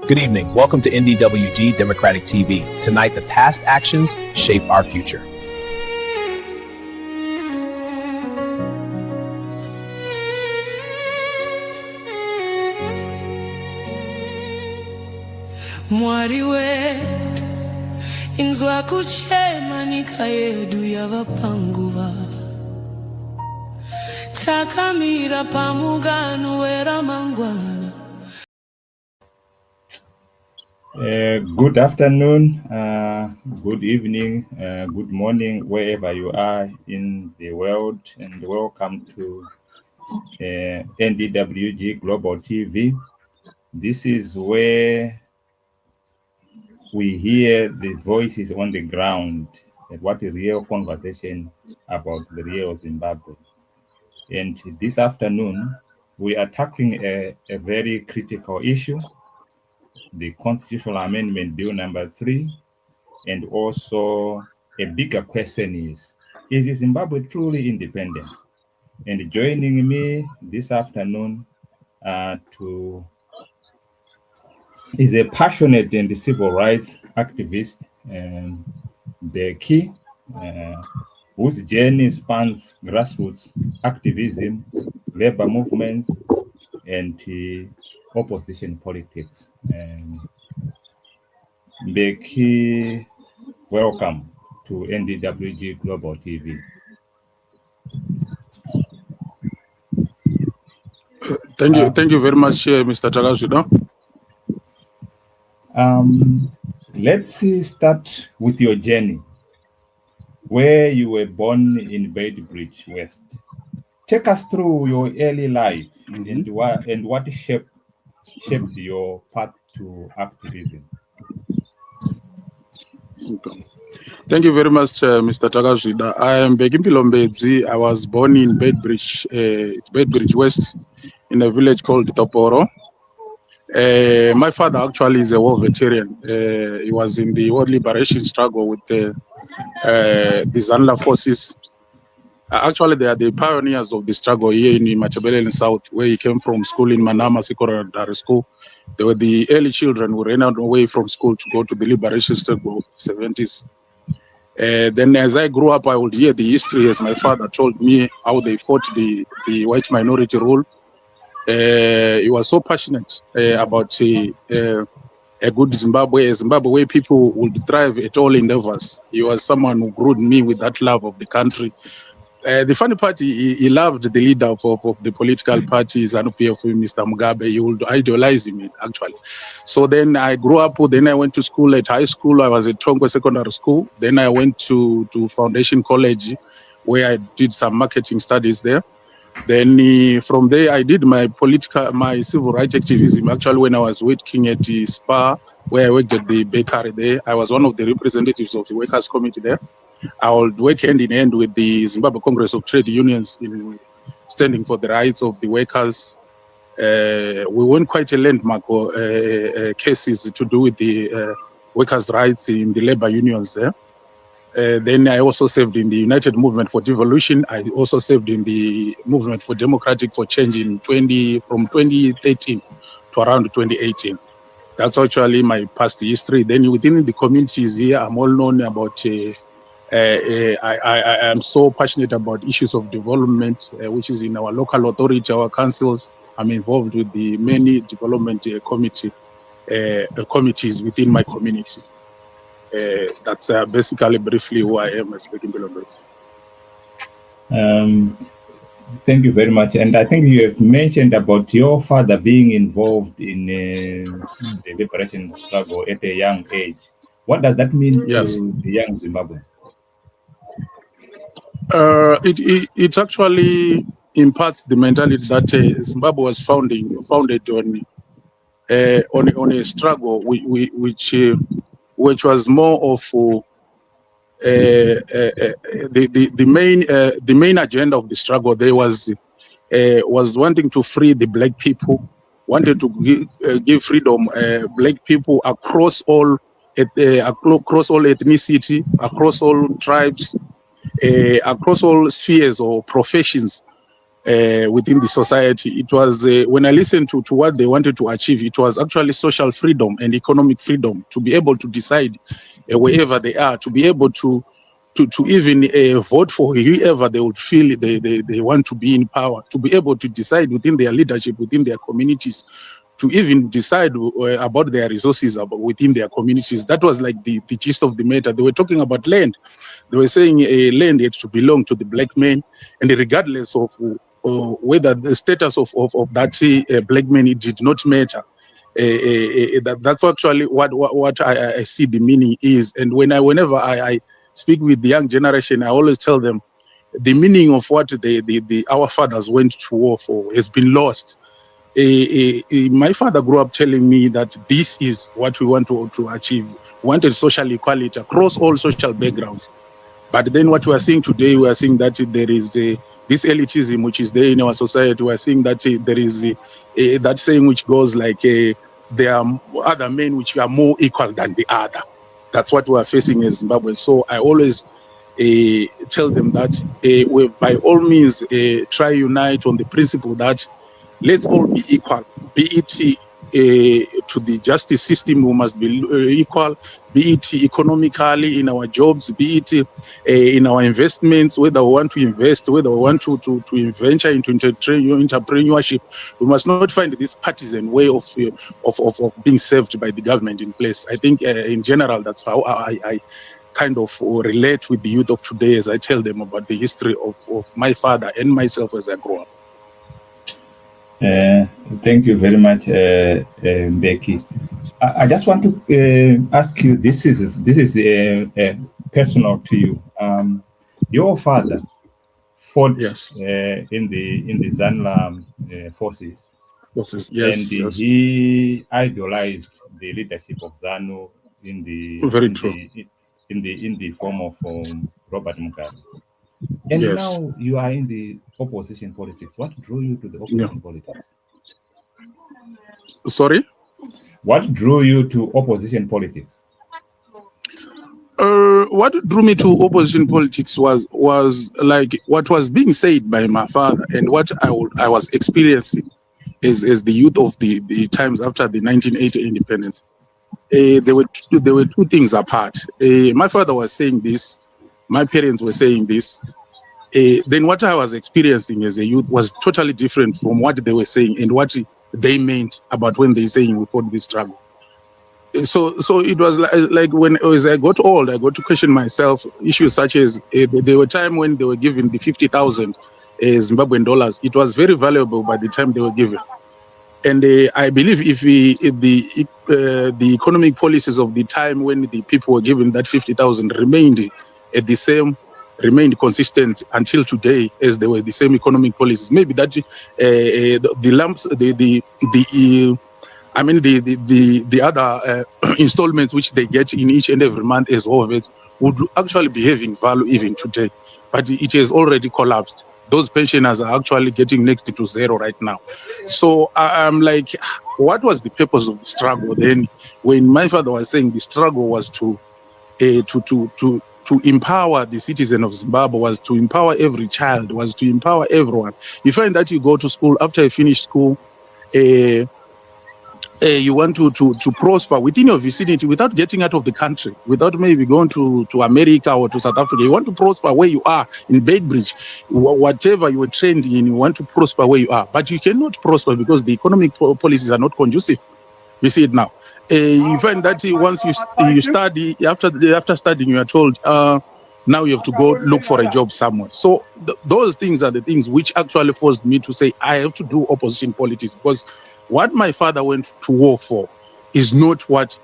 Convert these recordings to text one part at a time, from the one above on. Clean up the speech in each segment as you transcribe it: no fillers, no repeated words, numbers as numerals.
Good evening. Welcome to NDWG Democratic TV. Tonight, the past actions shape our future. Mwari wetu inzwa kuchema nyika yedu yavapanguva takamira pamugano wera mangwana. Good afternoon, good evening, good morning, wherever you are in the world, and welcome to NDWG Global TV. This is where we hear the voices on the ground and what a real conversation about the real Zimbabwe. And this afternoon, we are tackling a very critical issue, the Constitutional Amendment Bill number 3, and also a bigger question is Zimbabwe truly independent? And joining me this afternoon is a passionate and civil rights activist, Becky, whose journey spans grassroots activism, labor movements, and opposition politics. Becky, welcome to NDWG Global TV. Thank you very much, Mr. Tagazuda. Let's start with your journey, where you were born in Beitbridge West. Take us through your early life and what shaped your path to activism. Okay. Thank you very much, Mr. Tagazuda. I am Becky Mpilombedzi. I was born in Beitbridge, it's Beitbridge West, in a village called Toporo. My father actually is a war veteran. He was in the world liberation struggle with the Zanla forces. Actually, they are the pioneers of the struggle here in Matabeleland South, where he came from school in Manama Secondary School. They were the early children who ran away from school to go to the liberation struggle of the 70s. Then as I grew up, I would hear the history as my father told me how they fought the white minority rule. He was so passionate about a good Zimbabwe, a Zimbabwe where people would thrive at all endeavors. He was someone who grew me with that love of the country. The funny part, he loved the leader of the political party, ZANU-PF, Mr. Mugabe. He would idolize him, actually. So then I grew up, then I went to school at high school. I was at Tongwe Secondary School. Then I went to Foundation College, where I did some marketing studies there. Then from there, I did my civil rights activism. Actually, when I was working at the SPA, where I worked at the bakery there, I was one of the representatives of the Workers' Committee there. I would work hand in hand with the Zimbabwe Congress of Trade Unions in standing for the rights of the workers. We won quite a landmark cases to do with the workers' rights in the labor unions there. Then I also served in the United Movement for Devolution. I also served in the Movement for Democratic for Change from 2013 to around 2018. That's actually my past history. Then within the communities here, I'm all known about, I am so passionate about issues of development, which is in our local authority, our councils. I'm involved with the many development committees within my community. That's basically briefly who I am as Becky Mpilombedzi. Thank you very much. And I think you have mentioned about your father being involved in the liberation struggle at a young age. What does that mean to the young Zimbabweans? It actually imparts the mentality that Zimbabwe was founded on a struggle which was more of the main agenda of the struggle. There was wanting to free the black people, wanted to give freedom black people across all ethnicity, across all tribes, across all spheres or professions. within the society. It was when I listened to what they wanted to achieve, it was actually social freedom and economic freedom to be able to decide wherever they are, to be able to even vote for whoever they would feel they want to be in power, to be able to decide within their leadership, within their communities, to even decide about their resources within their communities. That was like the gist of the matter. They were talking about land. They were saying land had to belong to the black man, and regardless of whether the status of that black man, it did not matter. That's actually what I see the meaning is. And whenever I speak with the young generation, I always tell them the meaning of what our fathers went to war for has been lost. My father grew up telling me that this is what we want to achieve. We wanted social equality across all social backgrounds. But then what we are seeing today, we are seeing that there is this elitism which is there in our society. We are seeing that there is that saying which goes like there are other men which are more equal than the other. That's what we are facing in Zimbabwe. So I always tell them that we by all means try unite on the principle that let's all be equal, be it to the justice system, we must be equal, be it economically in our jobs, be it in our investments, whether we want to invest, whether we want to venture into entrepreneurship. We must not find this partisan way of being served by the government in place. I think in general, that's how I kind of relate with the youth of today as I tell them about the history of my father and myself as I grow up. Thank you very much, Becky. I just want to ask you. This is personal to you. Your father fought in the ZANU forces. Yes, and he idolized the leadership of ZANU in the form of Robert Mugabe. And now you are in the opposition politics. What drew you to the opposition politics? Sorry? What drew you to opposition politics? What drew me to opposition politics was like what was being said by my father and what I was experiencing as the youth of the times after the 1980 independence. There were two things apart. My father was saying this. My parents were saying this. Then what I was experiencing as a youth was totally different from what they were saying and what they meant about when they saying we fought this struggle. So it was like when as I got old, I got to question myself. Issues such as there were times when they were given the 50,000 Zimbabwean dollars. It was very valuable by the time they were given. And I believe if the economic policies of the time when the people were given that 50,000 remained at the same, remained consistent until today as they were the same economic policies, maybe that the other installments which they get in each and every month as always would actually be having value even today. But it has already collapsed. Those pensioners are actually getting next to zero right now. So I'm like, what was the purpose of the struggle then? When my father was saying the struggle was to empower the citizen of Zimbabwe, was to empower every child, was to empower everyone. You find that you go to school, after you finish school, you want to prosper within your vicinity without getting out of the country, without maybe going to America or to South Africa. You want to prosper where you are in Beitbridge, whatever you were trained in, you want to prosper where you are. But you cannot prosper because the economic policies are not conducive. We see it now. You find that once you study, after studying, you are told, now you have to go look for a job somewhere. So those things are the things which actually forced me to say, I have to do opposition politics, because what my father went to war for is not what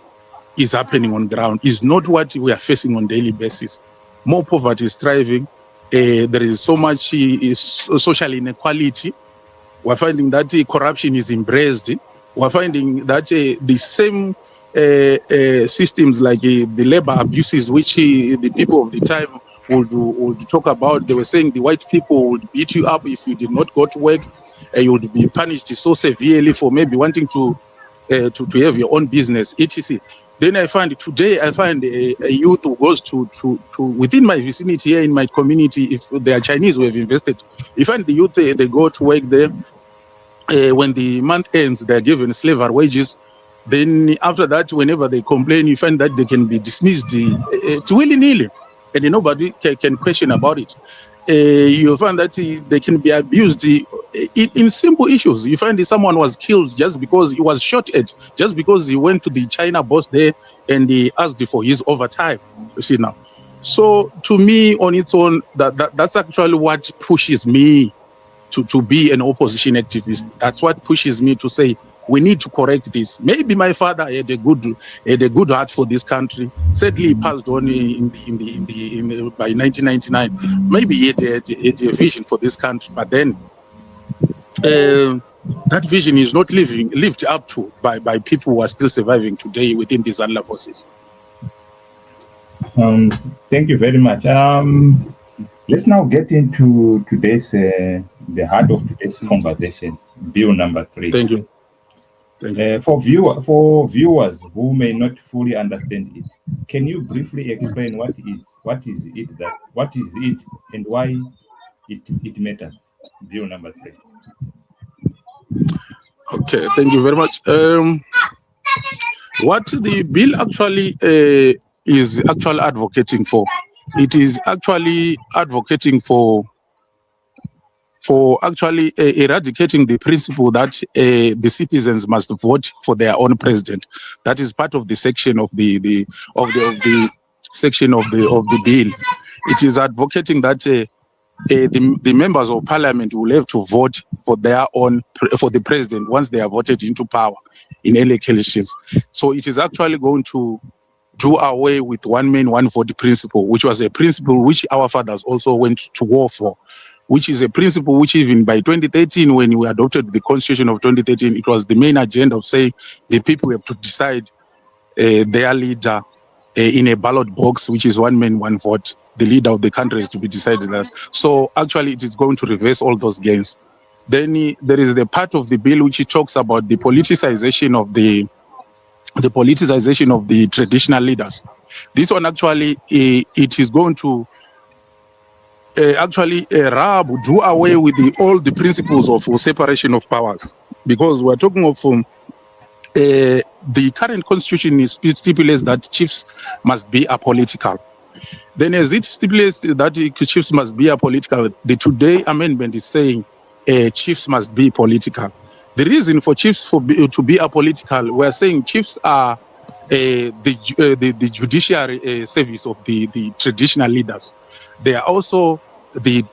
is happening on ground, is not what we are facing on a daily basis. More poverty is thriving. There is so much social inequality. We're finding that corruption is embraced. We're finding that the same systems like the labor abuses, which the people of the time would talk about. They were saying the white people would beat you up if you did not go to work. You would be punished so severely for maybe wanting to to have your own business, etc. Then I find a youth who goes to within my vicinity here in my community, if they are Chinese who have invested, you find the youth, they go to work there. When the month ends, they're given slavery wages. Then after that, whenever they complain, you find that they can be dismissed to willy-nilly, and nobody can question about it. You find that they can be abused in simple issues. You find that someone was killed just because he was shot at, just because he went to the China boss there and he asked for his overtime. You see now. So to me, on its own, that's actually what pushes me to be an opposition activist. That's what pushes me to say we need to correct this. Maybe my father had a good heart for this country. Sadly, he passed on by 1999. Maybe he had a vision for this country, but then that vision is not lived up to by people who are still surviving today within these ZANLA forces. Thank you very much. Let's now get into today's the heart of today's conversation, Bill number 3. Thank you. For viewers who may not fully understand it, can you briefly explain what is it and why it matters? Bill number 3. Okay, thank you very much. What the bill actually is actually advocating for, it is actually advocating for actually eradicating the principle that the citizens must vote for their own president. That is part of the section of the section of the bill. It is advocating that the members of parliament will have to vote for their own for the president once they are voted into power in elections. So it is actually going to do away with one man, one vote principle, which was a principle which our fathers also went to war for, which is a principle which even by 2013, when we adopted the constitution of 2013, it was the main agenda of saying the people have to decide their leader in a ballot box, which is one man, one vote. The leader of the country is to be decided that. So actually it is going to reverse all those gains. Then there is the part of the bill which talks about the politicization of the traditional leaders. This one actually, it is going to do away with all the principles of separation of powers, because we're talking of the current constitution stipulates that chiefs must be apolitical. Then as it stipulates that chiefs must be apolitical, the today amendment is saying chiefs must be political. The reason for chiefs to be apolitical, we're saying chiefs are the judiciary service of the traditional leaders. They are also the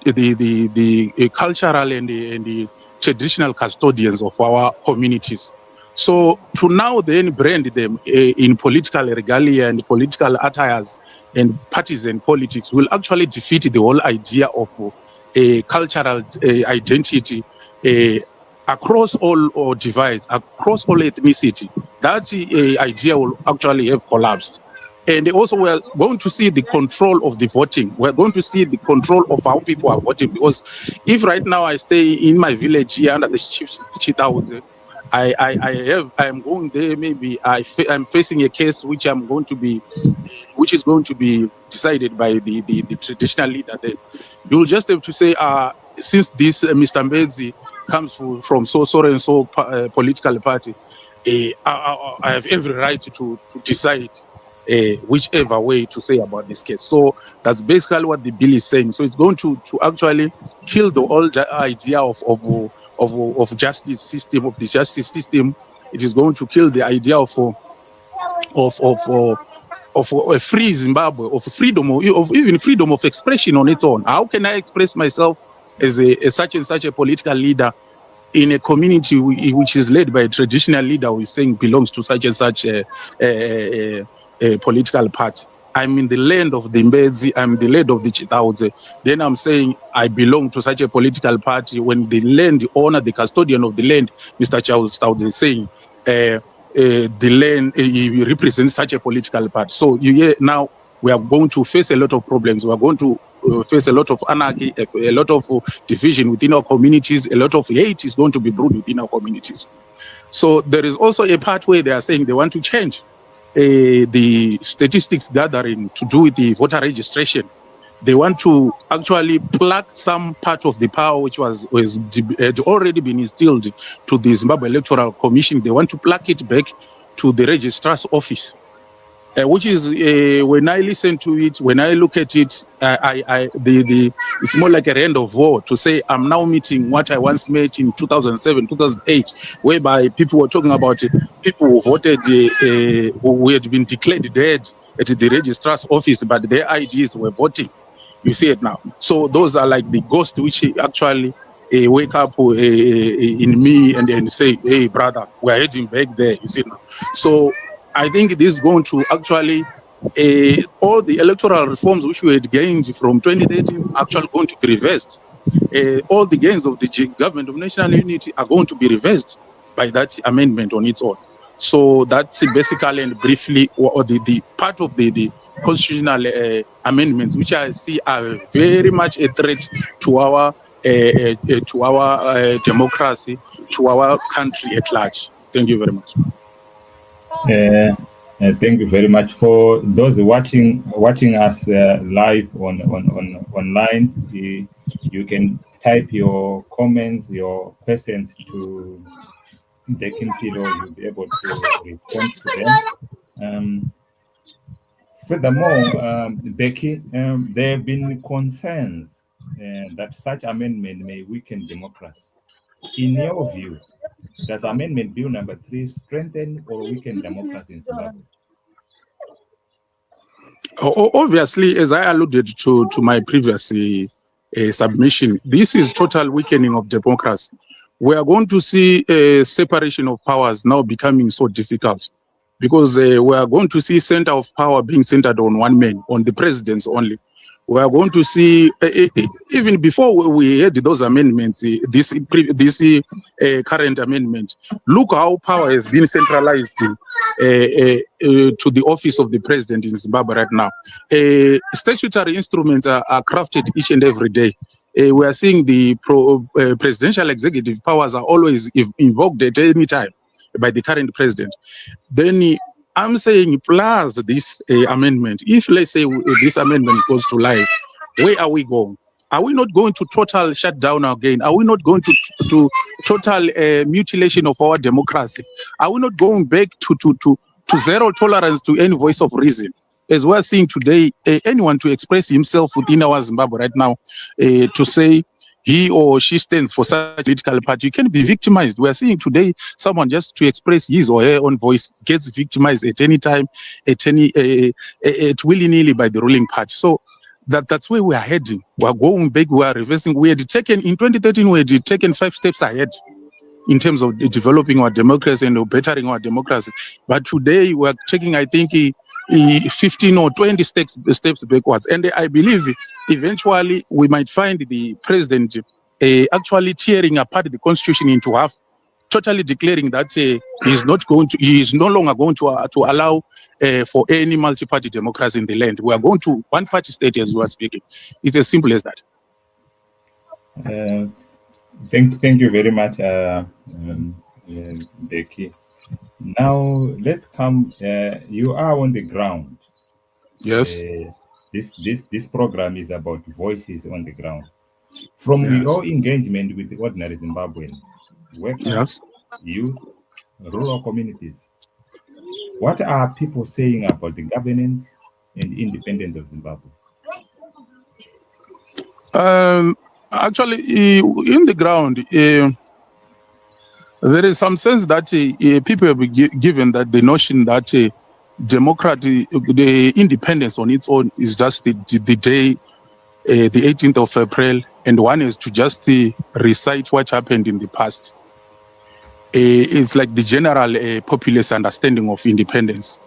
cultural and the traditional custodians of our communities. So to now then brand them in political regalia and political attires and partisan politics will actually defeat the whole idea of a cultural identity across all divides, across all ethnicity. That idea will actually have collapsed. And also we're going to see the control of the voting. We're going to see the control of how people are voting, because if right now I stay in my village here under the Chitauze, I am going there, maybe I'm facing a case which is going to be decided by the traditional leader there. You'll just have to say, since this Mr. Mbedzi comes from so and so political party, I have every right to decide whichever way to say about this case. So that's basically what the bill is saying. So it's going to actually kill the old idea of justice system, of the justice system. It is going to kill the idea of a free Zimbabwe, of freedom, of even freedom of expression on its own. How can I express myself as a such and such a political leader in a community which is led by a traditional leader who is saying belongs to such and such a political party? I'm in the land of the Mbedzi, I'm in the land of the Chitauze. Then I'm saying I belong to such a political party when the land owner, the custodian of the land, Mr. Charles Chitauze, is saying the land he represents such a political party. So now we are going to face a lot of problems. We are going to face a lot of anarchy, a lot of division within our communities, a lot of hate is going to be brewed within our communities. So there is also a part where they are saying they want to change the statistics gathering to do with the voter registration. They want to actually pluck some part of the power which had already been instilled to the Zimbabwe Electoral Commission. They want to pluck it back to the registrar's office, which is when I listen to it, when I look at it, it's more like a end of war to say I'm now meeting what I once met in 2007, 2008, whereby people were talking about people who voted, who had been declared dead at the registrar's office, but their IDs were voting. You see it now. So those are like the ghosts which actually wake up in me and say, hey, brother, we're heading back there. You see it now. So I think this is going to actually, all the electoral reforms which we had gained from 2013 are actually going to be reversed. All the gains of the government of national unity are going to be reversed by that amendment on its own. So that's basically and briefly or the part of the constitutional amendments which I see are very much a threat to our democracy, to our country at large. Thank you very much. Thank you very much. For those watching us live online, you can type your comments, your questions to Bekimpilo. You'll be able to respond to them. Furthermore, Becky, there have been concerns that such amendment may weaken democracy. In your view, does Amendment Bill number 3 strengthen or weaken democracy in Zimbabwe? Obviously, as I alluded to my previous submission, this is total weakening of democracy. We are going to see a separation of powers now becoming so difficult because we are going to see center of power being centered on one man, on the presidents only. We are going to see, even before we had those amendments, this current amendment, look how power has been centralized to the office of the president in Zimbabwe right now. Statutory instruments are crafted each and every day. We are seeing the presidential executive powers are always invoked at any time by the current president. Then I'm saying plus this amendment, if let's say this amendment goes to life, where are we going? Are we not going to total shutdown again? Are we not going to total mutilation of our democracy? Are we not going back to zero tolerance to any voice of reason? As we're seeing today, anyone to express himself within our Zimbabwe right now, to say he or she stands for such a political party, you can be victimized. We are seeing today someone just to express his or her own voice gets victimized at any time, at willy-nilly by the ruling party. So that's where we are heading. We are going back, we are reversing. We had taken, in 2013, we had taken 5 steps ahead in terms of developing our democracy and bettering our democracy. But today we are taking, I think, 15 or 20 steps backwards. And I believe eventually we might find the president actually tearing apart the constitution into half, totally declaring that he is no longer going to allow for any multi-party democracy in the land. We are going to one-party state as we are speaking. It's as simple as that. Thank you very much, Becky. Now let's come. You are on the ground. Yes. This program is about voices on the ground. From your engagement with the ordinary Zimbabweans, workers, youth, rural communities, what are people saying about the governance and independence of Zimbabwe? Actually, in the ground, there is some sense that people have been given that the notion that the independence on its own is just the day, the 18th of April, and one is to just recite what happened in the past. It's like the general populace understanding of independence.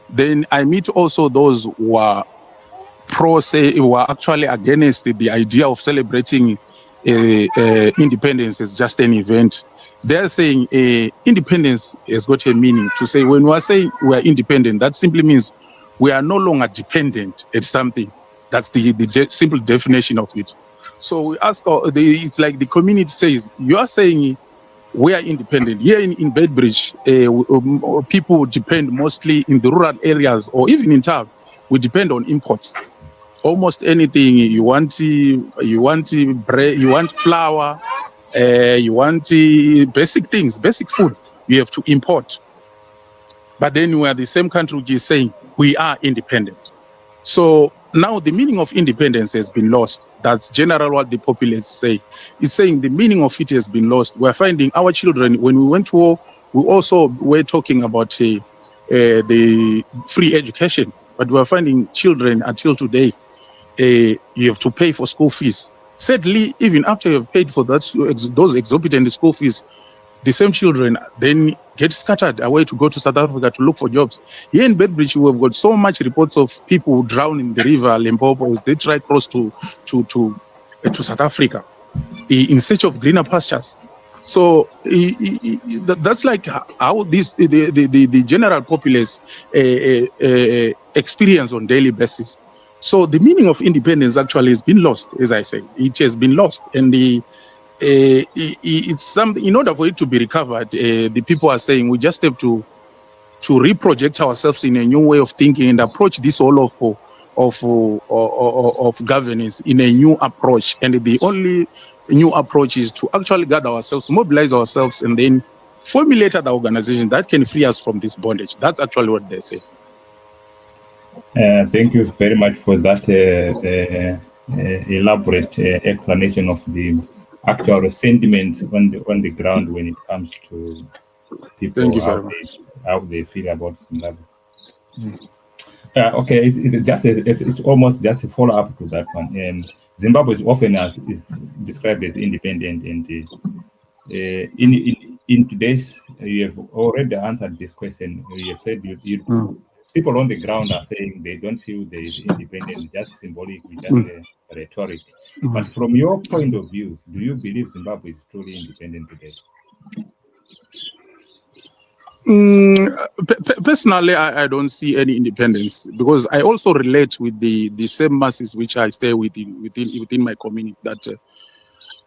Then I meet also those who are who are actually against the idea of celebrating independence as just an event. They're saying independence has got a meaning. To say when we are saying we are independent, that simply means we are no longer dependent at something. That's the simple definition of it. So we ask, it's like the community says, you are saying we are independent. Here in Bedbridge, people depend mostly in the rural areas or even in town. We depend on imports. Almost anything you want bread, you want flour, you want basic things, basic food, you have to import. But then we are the same country which is saying we are independent. So now the meaning of independence has been lost. That's generally what the populace say. It's saying the meaning of it has been lost. We're finding our children, when we went to war, we also were talking about the free education, but we're finding children until today, you have to pay for school fees. Sadly, even after you have paid for those exorbitant school fees, the same children then get scattered away to go to South Africa to look for jobs. Here in Bedbridge, we have got so much reports of people drowning in the river Limpopo as they try cross to South Africa in search of greener pastures. So that's like how the general populace experience on daily basis. So the meaning of independence actually has been lost, as I say. It has been lost, and it's something. In order for it to be recovered, the people are saying we just have to reproject ourselves in a new way of thinking and approach this all of governance in a new approach. And the only new approach is to actually gather ourselves, mobilize ourselves, and then formulate an organization that can free us from this bondage. That's actually what they say. Thank you very much for that elaborate explanation of the actual sentiments on the ground when it comes to people, how they feel about Zimbabwe. Okay, it's almost just a follow up to that one. Zimbabwe is often is described as independent, and in today's, you have already answered this question. You have said people on the ground are saying they don't feel there is independence, just symbolic, just rhetoric. But from your point of view, do you believe Zimbabwe is truly independent today? Personally, I don't see any independence, because I also relate with the same masses which I stay within my community. That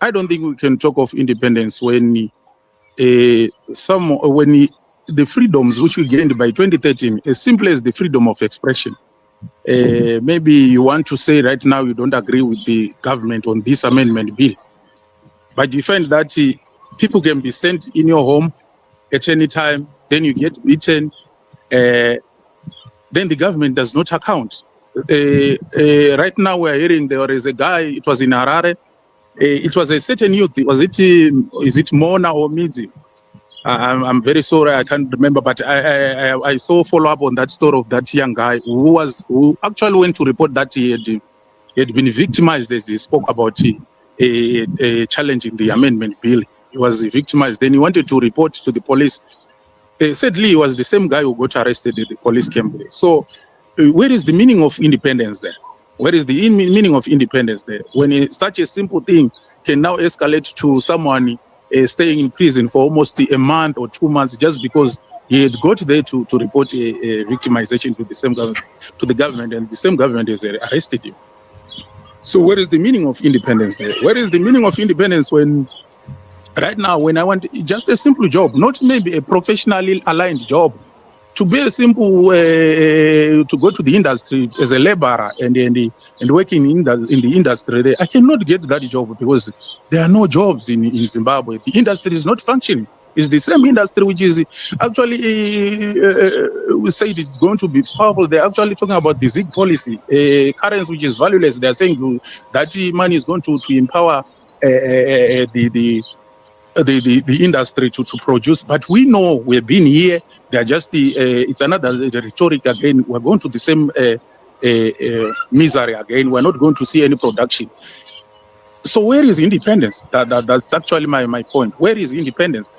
I don't think we can talk of independence when the freedoms which we gained by 2013, as simple as the freedom of expression. Maybe you want to say right now you don't agree with the government on this amendment bill, but you find that people can be sent in your home at any time, then you get beaten, then the government does not account. Right now we're hearing there is a guy, it was in Harare, it was a certain youth, is it Mona or Midzi? I'm very sorry, I can't remember, but I saw follow up on that story of that young guy who actually went to report that he had been victimized, as he spoke about challenging the amendment bill. He was victimized. Then he wanted to report to the police. Sadly, he was the same guy who got arrested at the police camp there. So where is the meaning of independence there? Where is the meaning of independence there? When such a simple thing can now escalate to someone staying in prison for almost a month or 2 months just because he had got there to report a victimization to the government, and the same government has arrested him. So where is the meaning of independence there? Where is the meaning of independence when right now, when I want just a simple job, not maybe a professionally aligned job, to be a simple to go to the industry as a laborer and working in the industry there, I cannot get that job because there are no jobs in Zimbabwe. The industry is not functioning. It's the same industry which is actually we said it's going to be powerful. They're actually talking about the ZIG policy, currency which is valueless. They're saying that money is going to empower the industry to produce, but we know we've been here. They're just it's another rhetoric again. We're going to the same misery again. We're not going to see any production. So where is independence? That's actually my point. Where is independence?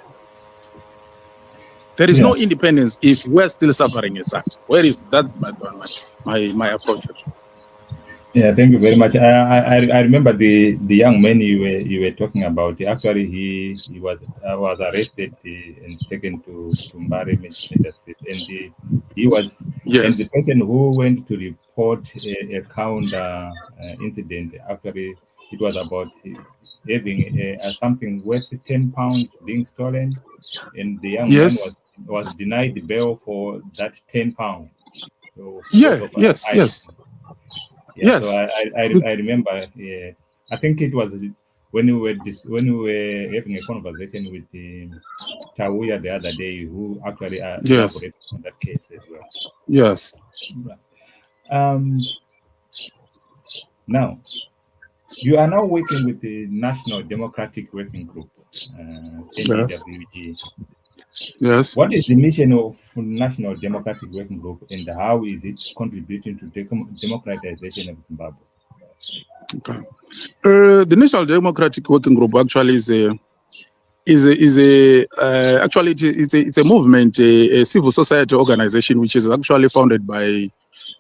There is no independence if we're still suffering as such. That's my approach. Yeah, thank you very much. I remember the young man you were talking about. Actually, he was arrested and taken to Mbare Medical State, and he was and the person who went to report a counter incident. Actually, it was about having something worth £10 being stolen, and the young man was denied bail for that £10. So Yes. So I remember. I think it was when we were having a conversation with Tawuya the other day, who actually elaborated on that case as well. Yes. Now, you are now working with the National Democratic Working Group, NDWG. Yes. What is the mission of National Democratic Working Group, and how is it contributing to democratization of Zimbabwe? Okay. The National Democratic Working Group actually is a movement, a civil society organization, which is actually founded by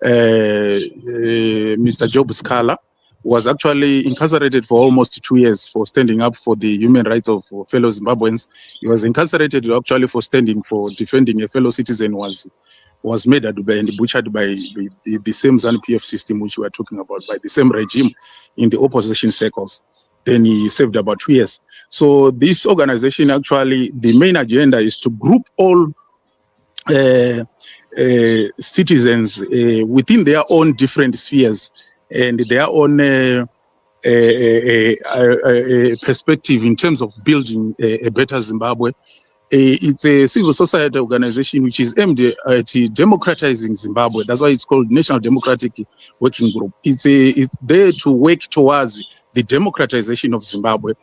Mr. Job Scala, who was actually incarcerated for almost 2 years for standing up for the human rights of fellow Zimbabweans. He was incarcerated actually for standing for defending a fellow citizen was murdered and butchered by the same ZANU-PF system which we are talking about, by the same regime in the opposition circles. Then he served about 2 years. So this organization, actually, the main agenda is to group all citizens within their own different spheres and their own perspective in terms of building a better Zimbabwe. It's a civil society organization which is aimed at democratizing Zimbabwe. That's why it's called National Democratic Working Group. It's there to work towards the democratization of Zimbabwe.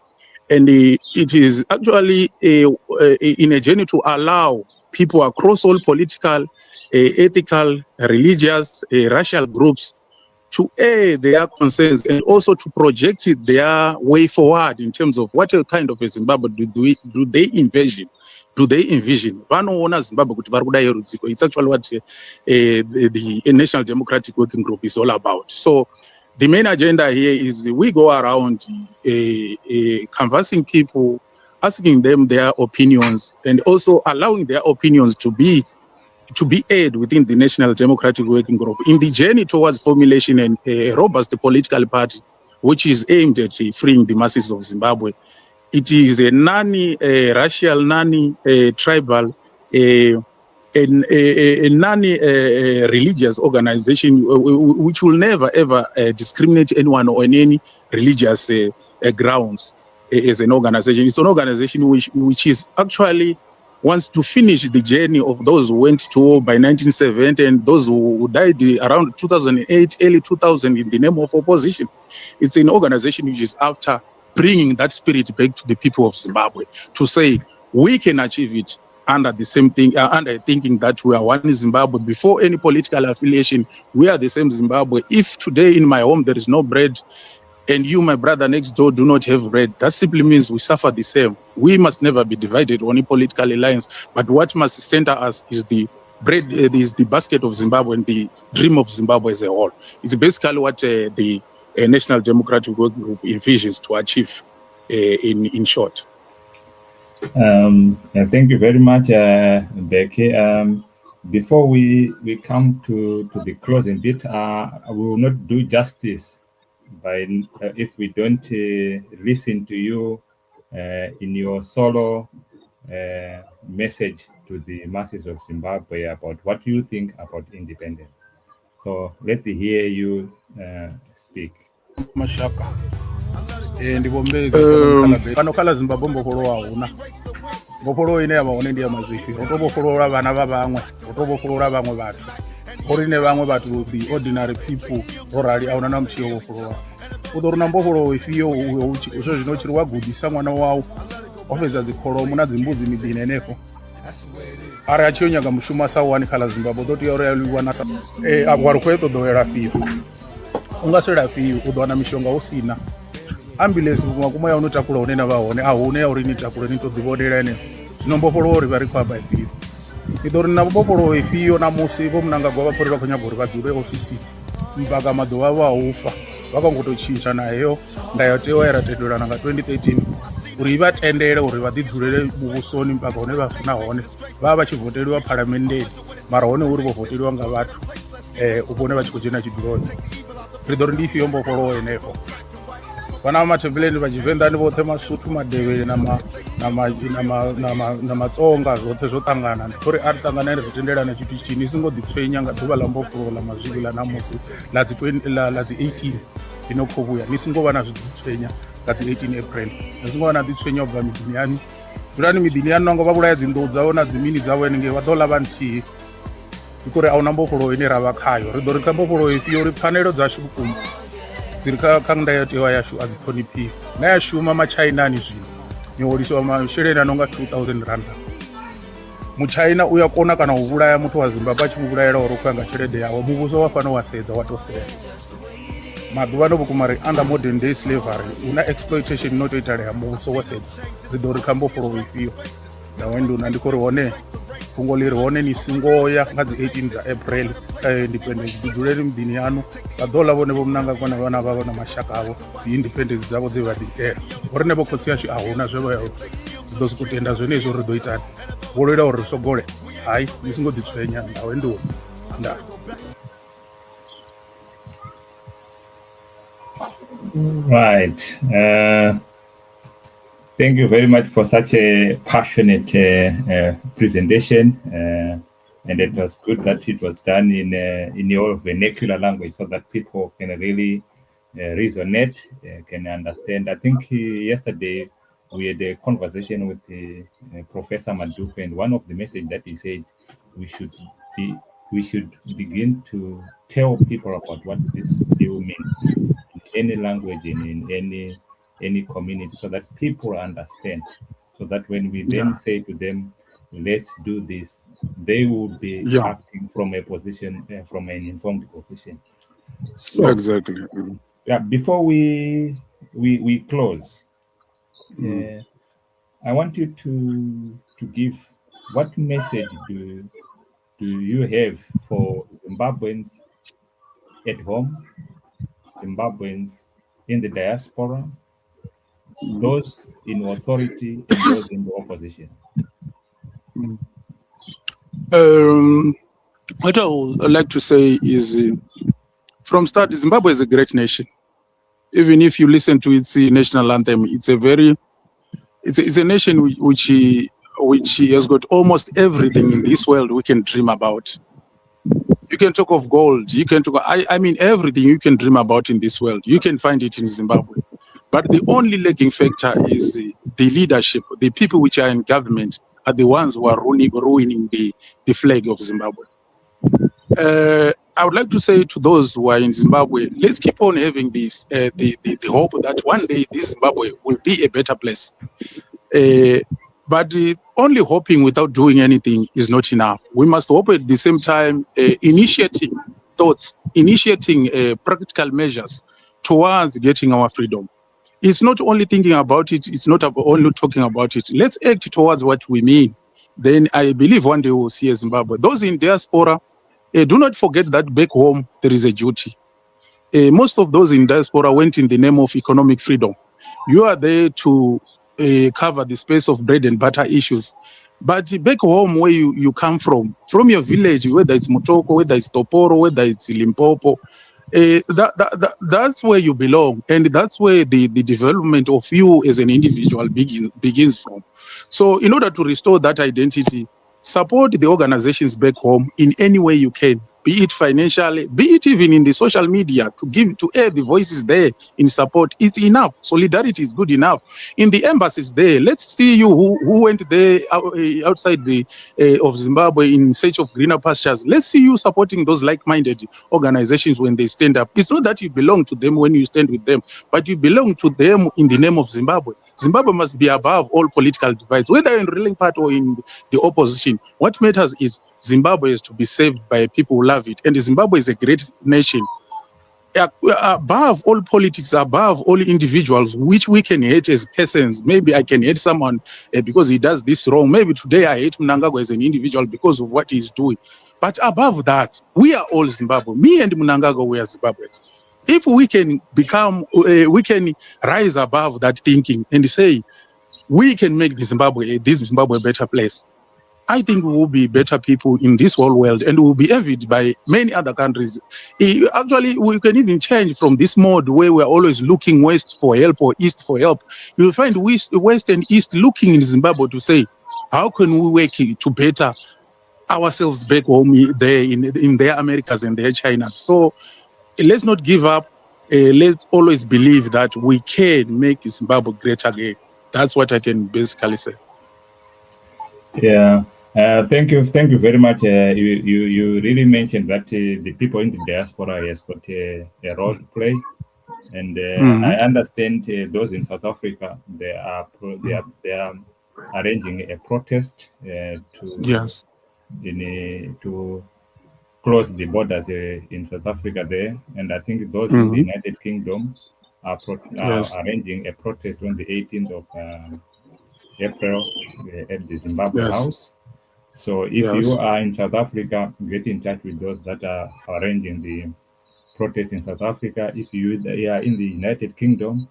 And it is actually in a journey to allow people across all political, ethical, religious, racial groups to air their concerns and also to project their way forward in terms of what kind of a Zimbabwe do they envision. Vanoona Zimbabwe kuti vari kudai rudziko. It's actually what the National Democratic Working Group is all about. So the main agenda here is we go around canvassing people, asking them their opinions, and also allowing their opinions to be aired within the National Democratic Working Group in the journey towards formulation and a robust political party, which is aimed at freeing the masses of Zimbabwe. It is a non-racial, non-tribal, a non-religious organization which will never ever discriminate anyone on any religious grounds as an organization. It's an organization which is actually wants to finish the journey of those who went to war by 1970 and those who died around 2008, early 2000 in the name of opposition. It's an organization which is after bringing that spirit back to the people of Zimbabwe to say we can achieve it under the same thing, under thinking that we are one Zimbabwe before any political affiliation. We are the same Zimbabwe. If today in my home there is no bread and you, my brother next door, do not have bread, that simply means we suffer the same. We must never be divided on a political alliance, but what must center us is the bread, is the basket of Zimbabwe and the dream of Zimbabwe as a whole. It's basically what the National Democratic Working Group envisions to achieve in short. Thank you very much, Becky. Before we come to the closing bit, we will not do justice by if we don't listen to you in your solo message to the masses of Zimbabwe about what you think about independence. So let's hear you speak. Mashaka ndivombedza kanokhala Zimbabwe mbokolowa una mbokolo ine yamaone ndi yamazvifi rotobokolola vana vavamwe rotobokolola vamwe vathu ori ne vamwe vathu the ordinary people orali auna na muthiyo wokolowa utorina mbokolo ifiyo izvo zvino chiri wagudisa mwana wawo wapedza dzikholomo na dzimbuzi midini eneko ari achiyonyaga mushumo asauwanikhala Zimbabwe toti ori aliwanasa wari kuetodoera fiyo ungaswera fiyo udowana mishonga usina ambulance kumakumaya unotakula une na vaone ahune auri nitakula nitodhibodera ene zvinombopolo ori vari kwaba ifiyo idorina mbopolo ifiyo namusi vomunanga gwa vaporera kunyagori vadzure ofisi mpaka madhova vaufa vakangotochinja nayo ndayotewa yaratedorana nga 2013 uri vatendere uri vadidzurere muvusoni mpaka une vafuna hone vava vachivhoteriwa paramendeni mara hone uri vovhoteriwa nga vathu upone vachikochena chidhuroni ridori ndifiyo mbopolo eneko vana va mathebeleni va Tshivenda ni vothe Masotho Madebele na Matsonga zwoṱhe zwo ṱangana ndi uri a ri ṱanganani ri tendelana tshithu tshithihi ni songo ḓitswenya nga ḓuvha ḽa mbofholowo ḽa mazwivhi ḽa ṋamusi ḽa dzi 18 ino khou vhuya ni songo vha na zwiḓitswenya nga dzi 18 April ni songo vha na ḓitswenya u bva miḓini yanu dzulani miḓini yanu nongo vha vhulaya dzinḓou dzavho na dzimini dzavho henengei vha ḓo ḽa vha nthihi ndi kuri a hu na mbofholowo ine ra vha khayo ri ḓo ri kha mbofholowo ifhio uri pfhanelo dzashu vhukuma dzi ri kha ndayotewa yashu a dzi ṱhoniphiwi na ya shuma machainani zwino ni holiswa masheleni a nonga 2000 rand muchaina u ya kona kana u vhulaya muthu wa Zimbabwe a tshi mu vhulaela uri khou ya nga tshelede yawe muvhuso wa fana wa sedza wa to sea maḓuvha no vhukuma ri under modern day slavery una exploitation no to italea muvhuso wa sedza dzi ḓo ri kha mbofholowo ifhio ndawe nduna ndi khou ri hone fhungo ḽi ri hone ni songo ya nga dzi 18 dza April kha independence ḓi dzuleni miḓini yanu vha ḓo ḽa vhone vho munanga kona vhana vha na mashaka avho dzi independence dzavho dze vha ḓi itela uri ne vho khotsi yashu a huna zwe vha ḓo sokou tenda zwenezwo ri ḓo itani vho lwela uri ri sogole hayi ni songo ḓitswenya ndawe nduni ndaa. Right. Thank you very much for such a passionate presentation, and it was good that it was done in your vernacular language so that people can really resonate, can understand. I think yesterday we had a conversation with Professor Maduka, and one of the messages that he said we should begin to tell people about what this deal means in any language and in any community, so that people understand, so that when we then say to them, let's do this, they will be acting from a position, from an informed position. So, exactly. Yeah, before we close, I want you to give, what message do you have for Zimbabweans at home, Zimbabweans in the diaspora, those in authority and those in the opposition? What I would like to say is, from start, Zimbabwe is a great nation. Even if you listen to its national anthem, it's a nation which has got almost everything in this world we can dream about. You can talk of gold, you can talk, I mean everything you can dream about in this world, you can find it in Zimbabwe. But the only lagging factor is the leadership. The people which are in government are the ones who are ruining the flag of Zimbabwe. I would like to say to those who are in Zimbabwe, let's keep on having this, the hope that one day this Zimbabwe will be a better place. But only hoping without doing anything is not enough. We must hope at the same time, initiating thoughts, initiating practical measures towards getting our freedom. It's not only thinking about it, it's not only talking about it. Let's act towards what we mean. Then I believe one day we'll see a Zimbabwe. Those in diaspora, do not forget that back home there is a duty. Most of those in diaspora went in the name of economic freedom. You are there to cover the space of bread and butter issues. But back home where you come from your village, whether it's Motoko, whether it's Toporo, whether it's Limpopo, that's where you belong, and that's where the development of you as an individual begins from. So in order to restore that identity, support the organizations back home in any way you can, be it financially, be it even in the social media, to air the voices there in support. It's enough. Solidarity is good enough. In the embassies there, let's see you who went there outside of Zimbabwe in search of greener pastures. Let's see you supporting those like-minded organizations when they stand up. It's not that you belong to them when you stand with them, but you belong to them in the name of Zimbabwe. Zimbabwe must be above all political divides, whether in ruling party or in the opposition. What matters is Zimbabwe is to be saved by people who love it. And Zimbabwe is a great nation. Above all politics, above all individuals, which we can hate as persons. Maybe I can hate someone because he does this wrong. Maybe today I hate Mnangagwa as an individual because of what he's doing. But above that, we are all Zimbabwe. Me and Mnangagwa, we are Zimbabweans. If we can we can rise above that thinking and say, we can make this Zimbabwe a better place. I think we will be better people in this whole world, and we will be envied by many other countries. Actually, we can even change from this mode where we're always looking west for help or east for help. You'll find west and east looking in Zimbabwe to say, how can we work to better ourselves back home there in their Americas and their China? So let's not give up. Let's always believe that we can make Zimbabwe great again. That's what I can basically say. Yeah. Thank you very much. You really mentioned that the people in the diaspora has got a role to play, and I understand those in South Africa they are arranging a protest to close the borders in South Africa there, and I think those in the United Kingdom are arranging a protest on the 18th of April at the Zimbabwe House. So if you are in South Africa, get in touch with those that are arranging the protest in South Africa. If you are in the United Kingdom,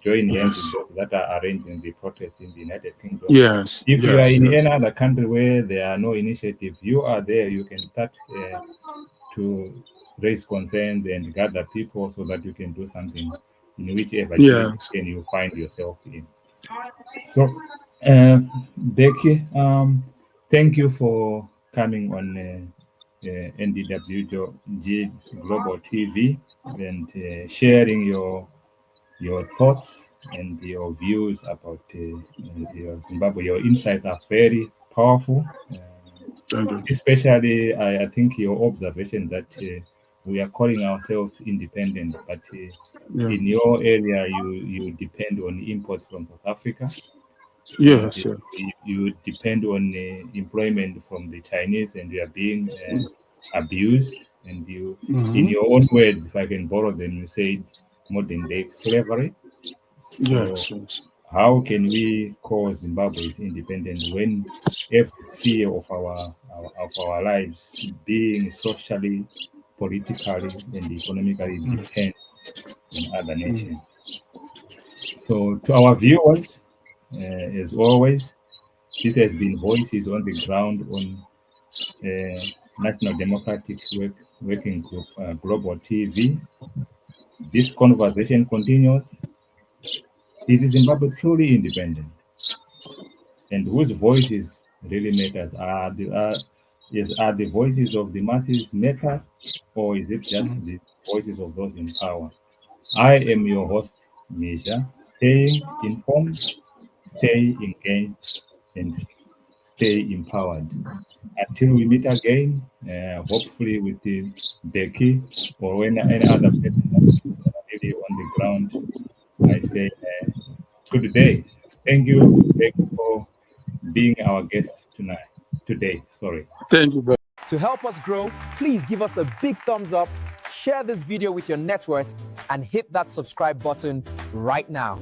join hands with those that are arranging the protest in the United Kingdom. If you are in any other country where there are no initiatives, you are there, you can start to raise concerns and gather people so that you can do something in whichever jurisdiction you find yourself in. So, Becky, thank you for coming on NDWG Global TV and sharing your thoughts and your views about your Zimbabwe. Your insights are very powerful, especially I think your observation that we are calling ourselves independent, but in your area you depend on imports from South Africa. You depend on employment from the Chinese, and you are being abused. And you, in your own words, if I can borrow them, you said modern day slavery. So how can we call Zimbabwe independent when every sphere of our lives, being socially, politically, and economically, depends on other nations? So to our viewers, as always, this has been Voices on the Ground on National Democratic Working Group Global TV. This conversation continues. Is Zimbabwe truly independent? And whose voices really matters? Are the voices of the masses matter, or is it just the voices of those in power? I am your host, Misha, staying informed, stay engaged, and stay empowered. Until we meet again, hopefully with Becky or any other person that is really on the ground, I say good day. Thank you, Becky, for being our guest today. Thank you, bro. To help us grow, please give us a big thumbs up, share this video with your network, and hit that subscribe button right now.